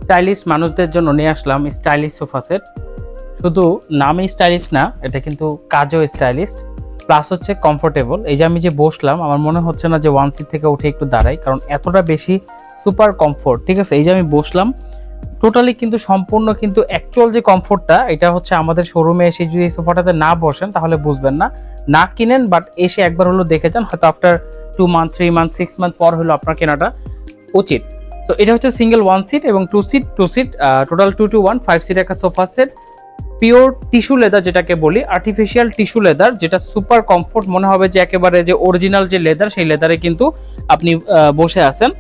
Stylish মানুষদের জন্য নিয়ে আসলাম স্টাইলিশ সোফা সেট। শুধু নামে স্টাইলিশ না, এটা কিন্তু কাজও স্টাইলিশ, প্লাস হচ্ছে কমফোর্টেবল। এই যে আমি যে বসলাম, আমার মনে হচ্ছে না যে ওয়ান সিট থেকে উঠে একটু দাঁড়াই, কারণ এতটা বেশি সুপার কমফোর্ট। ঠিক আছে, এই যে আমি বসলাম, টোটালি কিন্তু সম্পূর্ণ কিন্তু অ্যাকচুয়াল যে কমফোর্টটা, এটা হচ্ছে আমাদের শোরুমে এসে যদি এই সোফাটাতে না বসেন তাহলে বুঝবেন না। না কিনেন, বাট এসে একবার হলো দেখে যান, হয়তো আফটার 2 মান্থ 3 মান্থ 6 মান্থ পর হলো আপনার কেনাটা উচিত। তো এটা হচ্ছে সিঙ্গেল ওয়ান সিট এবং two seat, total 2 to 1 5 seat একটা sofa set. Pure tissue leather যেটাকে বলি, আর্টিফিশিয়াল টিস্যু লেদার, যেটা সুপার কমফোর্ট, মনে হবে যে একেবারে যে অরিজিনাল যে লেদার সেই লেদারে কিন্তু আপনি বসে আছেন।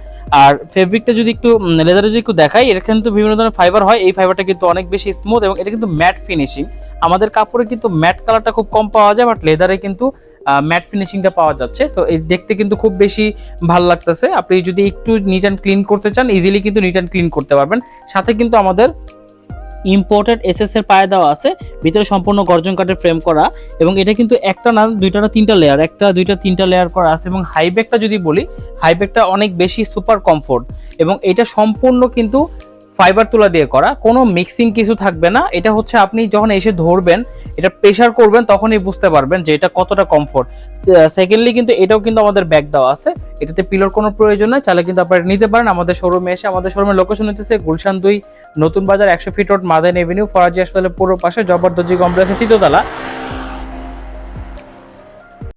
আর ফেব্রিকটা যদি একটু লেদারে যদি একটু দেখাই, এর কিন্তু বিভিন্ন ধরনের ফাইবার হয়, এই ফাইবারটা কিন্তু অনেক বেশি স্মুথ এবং এটা কিন্তু ম্যাট ফিনিশিং। আমাদের কাপড়ে কিন্তু ম্যাট কালারটা খুব কম পাওয়া যায়, বাট লেদারে কিন্তু ম্যাট ফিনিশিংটা পাওয়া যাচ্ছে। তো এই দেখতে কিন্তু খুব বেশি ভালো লাগতেছে। আপনি যদি একটু নিট অ্যান্ড ক্লিন করতে চান, ইজিলি কিন্তু নিট অ্যান্ড ক্লিন করতে পারবেন। সাথে কিন্তু আমাদের ইম্পোর্টেড এসএস এর পায়ে দেওয়া আছে, ভিতরে সম্পূর্ণ গর্জন কাঠের ফ্রেম করা, এবং এটা কিন্তু একটা না দুইটা না তিনটা লেয়ার, একটা দুইটা তিনটা লেয়ার করা আছে। এবং হাইব্যাকটা যদি বলি, হাইব্যাকটা অনেক বেশি সুপার কমফোর্ট, এবং এটা সম্পূর্ণ কিন্তু ফাইবার তুলা দিয়ে করা, কোনো মিক্সিং কিছু থাকবে না। এটা হচ্ছে আপনি যখন এসে ধরবেন, এটা প্রেসার করবেন, তখনই বুঝতে পারবেন যে এটা কতটা কমফোর্ট। সেকেন্ডলি কিন্তু এটাও কিন্তু আমাদের ব্যাগ দেওয়া আছে, এটাতে পিলোর কোনো প্রয়োজন নয়, চাইলে কিন্তু আপনারা নিতে পারেন আমাদের শোরুমে এসে। আমাদের শোরুমের লোকেশন হচ্ছে গুলশান 2 নতুন বাজার 100 ফিট রোড, মাদান এভিনিউ, ফরাজি হাসপাতালের পুরো পাশে, জবরদস্তি কমপ্লেক্সের 3য় তলা।